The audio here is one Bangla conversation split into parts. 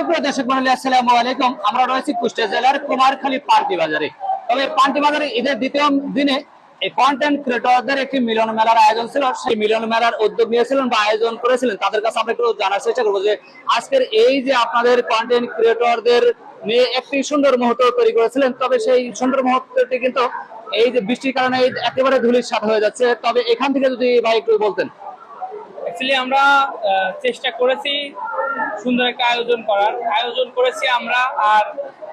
সুপ্রিয় দর্শক মণ্ডলী, আসসালামু আলাইকুম। আমরা রয়েছি কুষ্টিয়া জেলার কুমারখালী পান্তি বাজারে। তবে পান্তি বাজারে ঈদের দ্বিতীয় দিনে এই কন্টেন্ট ক্রিয়েটরদের একটি মিলন মেলার আয়োজন ছিল। সেই মিলন মেলার উদ্যোগ নিয়েছিলেন বা আয়োজন করেছিলেন, তাদের কাছে আমরা একটু জানার চেষ্টা করবো যে আজকের এই যে আপনাদের কন্টেন্ট ক্রিয়েটরদের নিয়ে একটি সুন্দর মুহূর্ত তৈরি করেছিলেন। তবে সেই সুন্দর মুহূর্তটি কিন্তু এই যে বৃষ্টির কারণে একেবারে ধুলির সাথে হয়ে যাচ্ছে। তবে এখান থেকে যদি ভাই একটু বলতেন। অ্যাকচুয়ালি আমরা চেষ্টা করেছি সুন্দর একটা আয়োজন করেছি আমরা, আর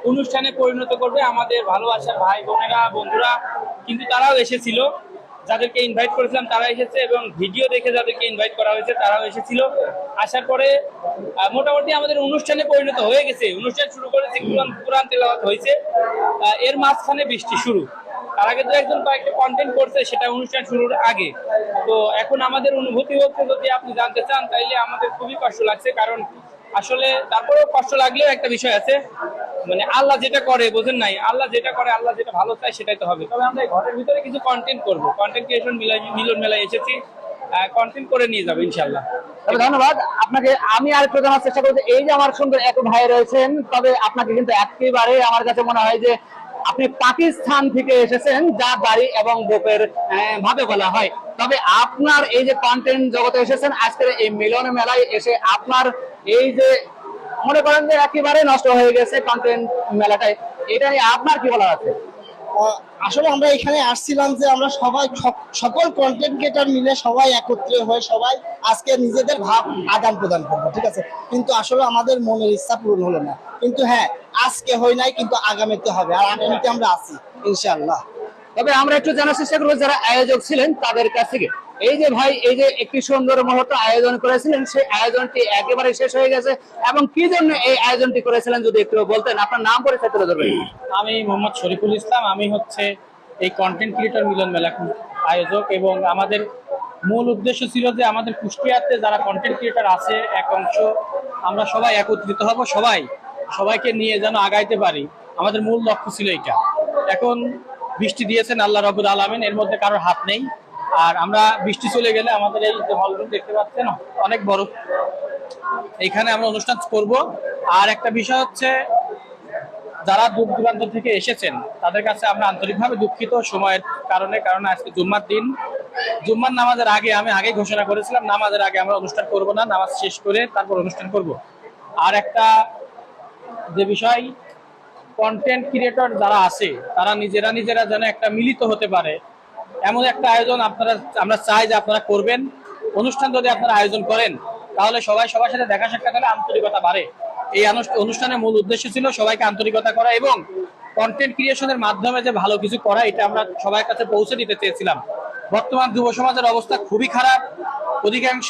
অনুষ্ঠানে পরিণত করবে আমাদের ভালোবাসার ভাই বোনেরা বন্ধুরা। কিন্তু তারাও এসেছিল, যাদেরকে ইনভাইট করেছিলাম তারা এসেছে, এবং ভিডিও দেখে যাদেরকে ইনভাইট করা হয়েছে তারাও এসেছিল। আসার পরে মোটামুটি আমাদের অনুষ্ঠানে পরিণত হয়ে গেছে। অনুষ্ঠান শুরু করেছি, কোরআন তেলাওয়াত হয়েছে, এর মাঝখানে বৃষ্টি শুরু। তার আগে তো একজন কয়েকটা কন্টেন্ট করছে, সেটা অনুষ্ঠান শুরুর আগে। তো এখন আমাদের অনুভূতি হচ্ছে, যদি আপনি জানতে চান তাইলে আমাদের খুবই কষ্ট লাগছে। কারণ আসলে তারপরেও কষ্ট লাগলেও একটা বিষয় আছে, মানে আল্লাহ যেটা করে বোঝেন নাই, আল্লাহ যেটা করে, আল্লাহ যেটা ভালো চায় সেটাই তো হবে। তবে আমরা ঘরের ভিতরে কিছু কন্টেন্ট করবো, কন্টেন্ট ক্রিয়েশন মিলন মেলায় এসেছি, কন্টেন্ট করে নিয়ে যাবো ইনশাল্লাহ। তবে ধন্যবাদ আপনাকে। আমি আর একটু জানার চেষ্টা করছি, এই যে আমার সুন্দর এক ভাই রয়েছেন, তবে আপনাকে কিন্তু একেবারে আমার কাছে মনে হয় যে আপনি পাকিস্তান থেকে এসেছেন, যা বাড়ি এবং গোপের ভাবে বলা হয়। তবে আপনার এই যে কন্টেন্ট জগতে এসেছেন, আজকের এই মিলন মেলায় এসে আপনার এই যে মনে করেন যে একেবারে নষ্ট হয়ে গেছে কন্টেন্ট মেলাটাই, এটা নিয়ে আপনার কি বলার আছে? আসলে আমরা এখানে আসছিলাম যে আমরা সবাই সকল কন্টেন্ট ক্রিয়েটর মিলে সবাই একত্রে হয়ে সবাই আজকে নিজেদের ভাব আদান প্রদান করবো, ঠিক আছে। কিন্তু আসলে আমাদের মনের ইচ্ছা পূরণ হলো না। কিন্তু হ্যাঁ, আজকে হয় নাই, কিন্তু আগামীতে হবে, আর আগামীতে আমরা আছি ইনশাআল্লাহ। তবে আমরা একটু জানার চেষ্টা করবো যারা আয়োজক ছিলেন তাদের কাছ থেকে। এই যে ভাই, এই যে একটি সুন্দর মুহূর্ত আয়োজন করেছিলেন, সেই আয়োজনটি একেবারে শেষ হয়ে গেছে, এবং কি জন্য এই আয়োজনটি করেছিলেন যদি একটু বলতেন। আপনার নাম পরিচয় তুলে ধরবেন। আমি মোহাম্মদ শরীফুল ইসলাম, আমি হচ্ছে এই কন্টেন্ট ক্রিয়েটর মিলন মেলা আয়োজক। এবং আমাদের মূল উদ্দেশ্য ছিল যে আমাদের কুষ্টিয়াতে যারা কন্টেন্ট ক্রিয়েটর আছে এক অংশ, আমরা সবাই একত্রিত হব, সবাইকে নিয়ে যেন আগাইতে পারি। আমাদের মূল লক্ষ্য ছিল এটা। এখন বৃষ্টি দিয়েছেন আল্লাহ রাব্বুল আলামিন, এর মধ্যে কারোর হাত নেই। আর আমরা বৃষ্টি চলে গেলে আমাদের এই যে হলরুম দেখতে পাচ্ছেন অনেক বড়, এইখানে আমরা অনুষ্ঠান করব। আর একটা বিষয় হচ্ছে, যারা দূর দূরান্ত থেকে এসেছেন তাদের কাছে আমরা আন্তরিকভাবে দুঃখিত সময়ের কারণে। কারণ আজকে জুম্মার দিন, জুম্মার নামাজের আগে আমি আগেই ঘোষণা করেছিলাম নামাজের আগে আমরা অনুষ্ঠান করব না, নামাজ শেষ করে তারপর অনুষ্ঠান করব। আর একটা যে বিষয়, কন্টেন্ট ক্রিয়েটর যারা আছে তারা নিজেরা যেন একটা মিলিত হতে পারে, এমন একটা আয়োজন আমরা চাই যে আপনারা করবেন। অনুষ্ঠান যদি আপনারা আয়োজন করেন তাহলে সবাই সবার সাথে দেখা সাক্ষাৎ হলে আন্তরিকতা বাড়ে। এই অনুষ্ঠানের মূল উদ্দেশ্য ছিল সবাইকে আন্তরিকতা করা এবং কন্টেন্ট ক্রিয়েশনের মাধ্যমে যে ভালো কিছু করা, এটা আমরা সবার কাছে পৌঁছে দিতে চেয়েছিলাম। বর্তমান যুব সমাজের অবস্থা খুবই খারাপ, অধিকাংশ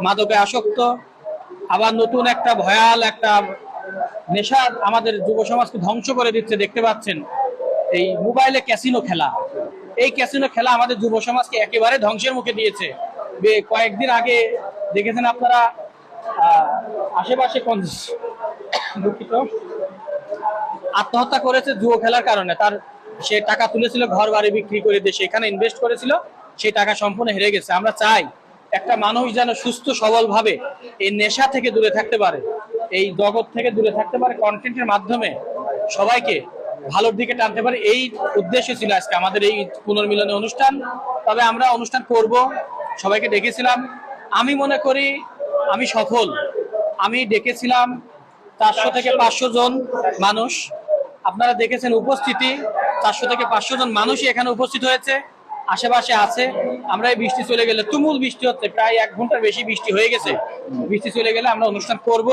মাদকে আসক্ত, আবার নতুন একটা ভয়াল একটা নেশা আমাদের যুব সমাজকে ধ্বংস করে দিচ্ছে। দেখতে পাচ্ছেন এই মোবাইলে ক্যাসিনো খেলা, এই ক্যাসিনো খেলা আমাদের যুব সমাজকে একেবারে ধ্বংসের মুখে দিয়েছে। কয়েকদিন আগে দেখেছেন আপনারা, আশেপাশে দুঃখিত, আত্মহত্যা করেছে জুয়ো খেলার কারণে। সে টাকা তুলেছিল, ঘর বাড়ি বিক্রি করে দিয়ে সেখানে ইনভেস্ট করেছিল, সেই টাকা সম্পূর্ণ হেরে গেছে। আমরা চাই একটা মানুষ যেন সুস্থ সবল ভাবে এই নেশা থেকে দূরে থাকতে পারে, এই জগৎ থেকে দূরে থাকতে পারে, কন্টেন্টের মাধ্যমে সবাইকে ভালোর দিকে টানতে পারে। এই উদ্দেশ্য ছিল আজকে আমাদের এই পুনর্মিলনী অনুষ্ঠান। তবে আমরা অনুষ্ঠান করব, সবাইকে ডেকেছিলাম। আমি মনে করি আমি সফল। আমি ডেকেছিলাম 400 থেকে 500 জন মানুষ, আপনারা দেখেছেন উপস্থিতি 400 থেকে 500 জন মানুষই এখানে উপস্থিত হয়েছে, আশেপাশে আছে। আমরা এই বৃষ্টি চলে গেলে, তুমুল বৃষ্টি হচ্ছে, প্রায় 1 ঘন্টার বেশি বৃষ্টি হয়ে গেছে, বৃষ্টি চলে গেলে আমরা অনুষ্ঠান করব।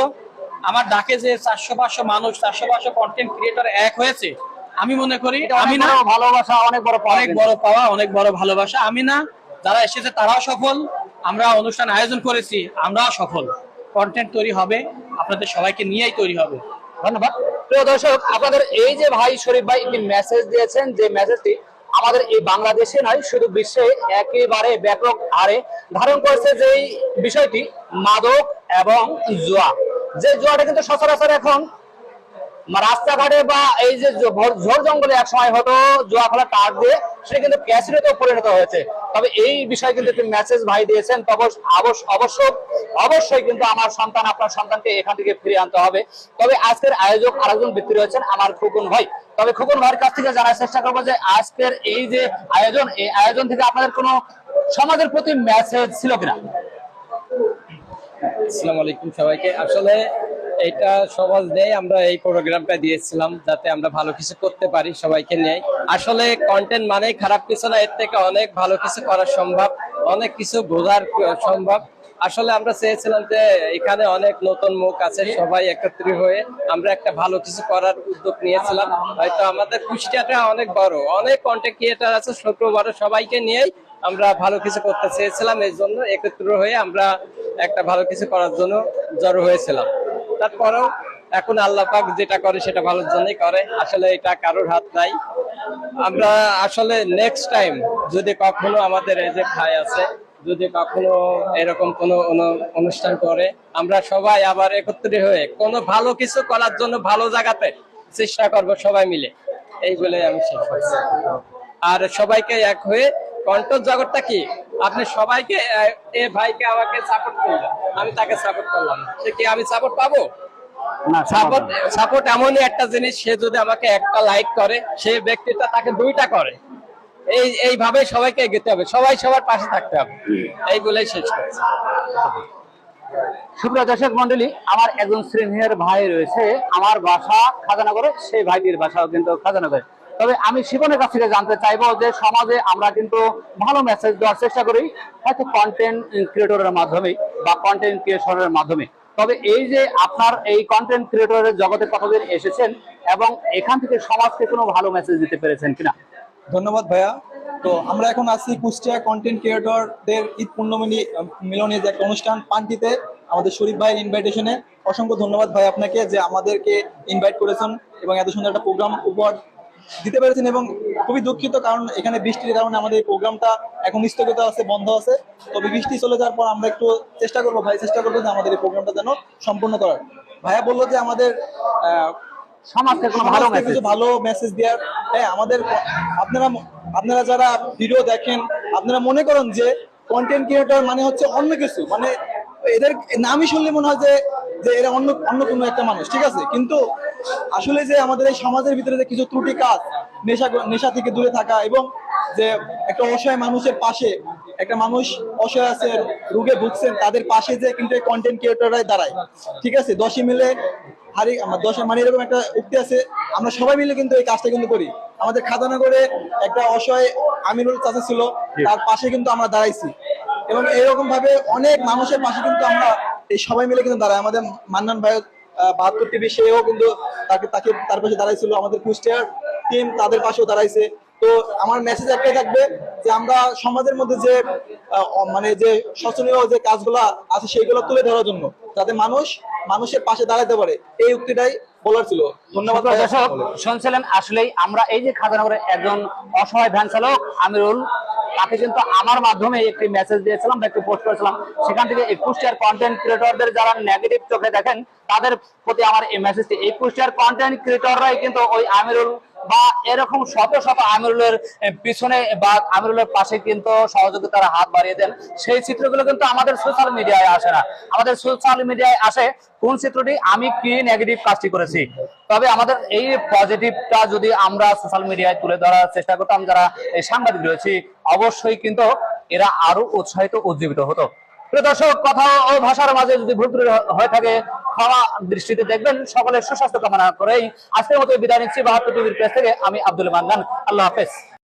আমার ডাকে যে 400-500 মানুষ, 400-500 কন্টেন্ট ক্রিয়েটর এক হয়েছে, আমি মনে করি আমি না, ভালোবাসা অনেক বড় পাওয়া, অনেক বড় ভালোবাসা। আমি না, যারা এসেছে তারাও সফল, আমরা অনুষ্ঠান আয়োজন করেছি আমরাও সফল। কন্টেন্ট তৈরি হবে, আপনাদের সবাইকে নিয়েই তৈরি হবে। ধন্যবাদ। প্রিয় দর্শক, আপনাদের এই যে ভাই শরীফ ভাই একটি মেসেজ দিয়েছেন, যে মেসেজটি আমাদের এই বাংলাদেশে নয়, শুধু বিশ্বে একেবারে ব্যাপক হারে ধারণ করেছে। যে বিষয়টি মাদক এবং জুয়া, যে জুয়াটা কিন্তু সচরাচর এখন রাস্তাঘাটে বা এই যে ঝোড় জঙ্গলে এক সময় হতো জুয়া খেলা কাঠ দিয়ে, সেটা কিন্তু ক্যাসিনোতে পরিণত হয়েছে। তবে এই বিষয়ে কিন্তু একটি মেসেজ ভাই দিয়েছেন, তবে অবশ্যই কিন্তু আমার সন্তান আপনার সন্তানকে এখান থেকে ফিরিয়ে আনতে হবে। তবে আজকের আয়োজক আরেকজন ব্যক্তি রয়েছেন আমার খোকন ভাই। তবে খোকন ভাইয়ের কাছ থেকে জানার চেষ্টা করবো যে আজকের এই যে আয়োজন, এই আয়োজন থেকে আপনাদের কোনো সমাজের প্রতি মেসেজ ছিল কিনা? আসসালামু আলাইকুম সবাইকে। আসলে এটা সমাজ নেই, আমরা এই প্রোগ্রামটা দিয়েছিলাম যাতে আমরা ভালো কিছু করতে পারি সবাইকে নিয়ে। আসলে কন্টেন্ট মানেই খারাপ কিছু না, এর থেকে অনেক ভালো কিছু করা সম্ভব, অনেক কিছু বোঝার সম্ভব। আসলে আমরা চেয়েছিলাম যে এখানে অনেক নতুন মুখ আছে, সবাই একত্রিত হয়ে আমরা একটা ভালো কিছু করার উদ্যোগ নিয়েছিলাম। হয়তো আমাদের কুষ্টিয়াটা অনেক বড়, অনেক কন্টেন্ট ক্রিয়েটার আছে, ছোট বড় সবাইকে নিয়েই আমরা ভালো কিছু করতে চেয়েছিলাম। এই জন্য একত্রিত হয়ে আমরা একটা ভালো কিছু করার জন্য জড়ো হয়েছিলাম। তারপরেও এখন আল্লাহ পাক যেটা করে সেটা ভালোর জন্যই করে, আসলে এটা কারোর হাত নাই। আমরা আসলে নেক্সট টাইম যদি কখনো আমাদের এই যে ভাই আছে, যদি কখনো এরকম কোনো অনুষ্ঠান করে, আমরা সবাই আবার একত্রিত হয়ে কোনো ভালো কিছু করার জন্য ভালো জায়গাতে চেষ্টা করব সবাই মিলে। এই বলে আমি শেষ করছি। আর সবাইকে এক হয়ে কন্টেন্ট জগৎটা কি, আপনি সবাইকে এ ভাইকে আমাকে সাপোর্ট করলেন, আমি তাকে সাপোর্ট করলাম, সে কি আমি সাপোর্ট পাবো না? সাপোর্ট এমনই একটা জিনিস, সে যদি আমাকে একটা লাইক করে, সেই ব্যক্তিটা তাকে দুইটা করে। এইভাবে সবাইকে এগোতে হবে, সবাই সবার পাশে থাকতে হবে। এই বলেই শেষ করছি। সুপ্রিয় দর্শক মন্ডলী, আমার একজন শ্রেণীর ভাই রয়েছে, আমার বাসা খাজানগরে, সেই ভাইটির বাসাও কিন্তু খাজানগরে। তবে আমি শিবনের কাছ থেকে জানতে চাইবো যে সমাজে আমরা কিন্তু ভালো মেসেজ দেওয়ার চেষ্টা করি, হয়তো কন্টেন্ট ক্রিয়েটরের মাধ্যমে বা কন্টেন্ট ক্রিয়েশনের মাধ্যমে। তবে এই যে আপনার এই কন্টেন্ট ক্রিয়েটরের জগতে কতদিন এসেছেন এবং এখান থেকে সমাজকে কোনো ভালো মেসেজ দিতে পেরেছেন কিনা? ধন্যবাদ ভাইয়া। তো আমরা এখন আছি কুষ্টিয়া কন্টেন্ট ক্রিয়েটরদের ঈদ মিলনের যে একটা অনুষ্ঠান পান্টিতে, আমাদের শরীফ ভাইয়ের ইনভাইটেশনে। অসংখ্য ধন্যবাদ ভাই আপনাকে যে আমাদেরকে ইনভাইট করেছেন এবং এত সুন্দর একটা প্রোগ্রাম উপহার দিতে পেরেছেন। এবং খুবই দুঃখিত, কারণ এখানে বৃষ্টির কারণে আমাদের এই প্রোগ্রামটা এখন স্থগিত আছে, বন্ধ আছে। তবে বৃষ্টি চলে যাওয়ার পর আমরা একটু চেষ্টা করবো যে আমাদের এই প্রোগ্রামটা যেন সম্পূর্ণ করার। ভাইয়া বললো যে আমাদের সমাজকে কিছু ভালো মেসেজ দেওয়ার। হ্যাঁ, আমাদের আপনারা যারা ভিডিও দেখেন, আপনারা মনে করেন যে কন্টেন্ট ক্রিয়েটর মানে হচ্ছে অন্য কিছু, মানে এদের নামই শুনলে মনে হয় যে এরা অন্য কোনো একটা মানুষ, ঠিক আছে। কিন্তু আসলে যে আমাদের এই সমাজের ভিতরে যে কিছু ত্রুটি কাজ, নেশা থেকে দূরে থাকা, এবং যে একটা অসহায় মানুষের পাশে, একটা মানুষ অসহায় আছে, রোগে ভুগছেন, তাদের পাশে যে কিন্তু কন্টেন্ট ক্রিয়েটররাই দাঁড়ায়, ঠিক আছে। 10 মিলে আমার 10 মানে এরকম একটা উক্তি আছে, আমরা সবাই মিলে কিন্তু এই কাজটা কিন্তু করি। আমাদের খাজানগরে একটা অসহায় আমিরুল চাচা ছিল, তার পাশে কিন্তু আমরা দাঁড়াইছি, এবং এরকম ভাবে অনেক মানুষের পাশে কিন্তু আমরা এই সবাই মিলে কিন্তু দাঁড়াই। আমাদের মান্নান ভাই 72 টিভি, সেও কিন্তু তার পাশে দাঁড়াইছিল। আমাদের কুষ্টিয়ার টিম তাদের পাশেও দাঁড়াইছে। তো আমার মেসেজ একটাই থাকবে যে আমরা সমাজের মধ্যে যে মানে যে শোচনীয় যে কাজগুলো আছে সেইগুলো তুলে ধরার জন্য, যাতে মানুষের পাশে দাঁড়াতে পারে, এই উক্তিটাই বলার ছিল। ধন্যবাদ। দর্শক শুনছিলেন, আসলেই আমরা এই যে খাজানগরের একজন অসহায় ভ্যান চালক আমিরুল, তাকে কিন্তু আমার মাধ্যমে একটি মেসেজ দিয়েছিলাম বা একটি পোস্ট করেছিলাম। সেখান থেকে এই কুষ্টিয়ার কন্টেন্ট ক্রিয়েটরদের যারা নেগেটিভ চোখে দেখেন, তাদের প্রতি আমার এই মেসেজটি, এই কুষ্টিয়ার কন্টেন্ট ক্রিয়েটররাই কিন্তু ওই আমিরুল বা এরকম শত শত আমিরুলের পিছনে বা আমিরুলের পাশে কিন্তু সহযোগিতার হাত বাড়িয়ে দেন। সেই চিত্রগুলো কিন্তু আমাদের সোশ্যাল মিডিয়ায় আসে না। আমাদের সোশ্যাল মিডিয়ায় আসে কোন চিত্রটি, আমি কি নেগেটিভ কাজটি করেছি। তবে আমাদের এই পজিটিভটা যদি আমরা সোশ্যাল মিডিয়ায় তুলে ধরার চেষ্টা করতাম, যারা এই সাংবাদিক রয়েছে, অবশ্যই কিন্তু এরা আরো উৎসাহিত উজ্জীবিত হতো। প্রিয় দর্শক, কথা ও ভাষার মাঝে যদি ভুল ত্রুটি হয়ে থাকে ক্ষমা দৃষ্টিতে দেখবেন। সকলের সুস্বাস্থ্য কামনা করেই আজকের মতো বিদায় নিচ্ছি 72 টিভির পেজ থেকে। আমি আব্দুল মান্নান, আল্লাহ হাফেজ।